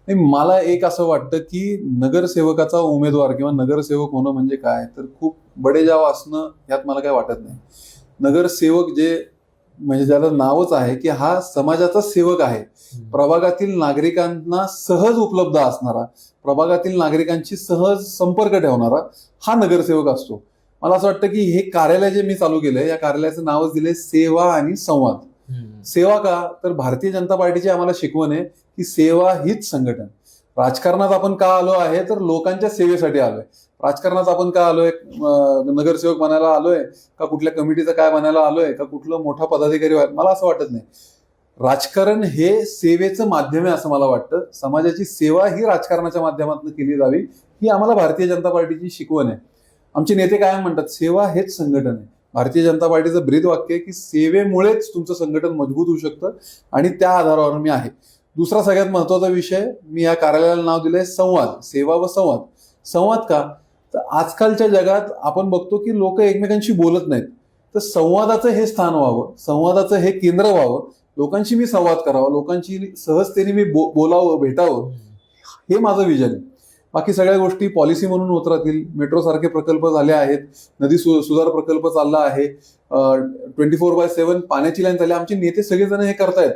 नाही, मला एक असं वाटतं की नगरसेवकाचा उमेदवार किंवा नगरसेवक होणं म्हणजे काय, तर खूप बडेजाव असणं यात मला काय वाटत नाही. नगरसेवक जे म्हणजे ज्याला नावच आहे की हा समाजाचा सेवक आहे. प्रभागातील नागरिकांना सहज उपलब्ध असणारा, प्रभागातील नागरिकांशी सहज संपर्क ठेवणारा हा नगरसेवक असतो. मला असं वाटतं की हे कार्यालय जे मी चालू केलंय, या कार्यालयाचं नावच दिलंय सेवा आणि संवाद. सेवा का, तर भारतीय जनता पार्टीची आम्हाला शिकवण आहे की सेवा हीच संघटन. राजकारणात आपण का आलो आहे, तर लोकांच्या सेवेसाठी आलोय. राजकारणात आपण का आलोय, नगरसेवक बनायला आलोय का कुठल्या कमिटीचं काय बनायला आलोय का कुठलं मोठा पदाधिकारी व्हायला, मला असं वाटत नाही. राजकारण हे सेवेचं माध्यम आहे असं मला वाटतं. समाजाची सेवा ही राजकारणाच्या माध्यमातून केली जावी, ही आम्हाला भारतीय जनता पार्टीची शिकवण आहे. आमचे नेते कायम म्हणतात सेवा हेच संघटन आहे. भारतीय जनता पार्टीचं ब्रीद वाक्य आहे की सेवेमुळेच तुमचं संघटन मजबूत होऊ शकतं आणि त्या आधारावर मी आहे. दुसरा सगळ्यात महत्वाचा विषय, मी या कार्यालयाला नाव दिलंय संवाद, सेवा व संवाद. संवाद का, तर आजकालच्या जगात आपण बघतो की लोक एकमेकांशी बोलत नाहीत. तर संवादाचं हे स्थान व्हावं, संवादाचं हे केंद्र व्हावं, लोकांशी मी संवाद करावा, लोकांशी सहजतेने मी बोलावं, भेटावं, हे माझं विजन आहे. बाकी सगळ्या गोष्टी पॉलिसी म्हणून होत राहतील. मेट्रो सारखे प्रकल्प झाले आहेत, नदी सुधार प्रकल्प चालला आहे, 24/7 पाण्याची लाईन झाली. आमचे नेते सगळेजण हे करतायत.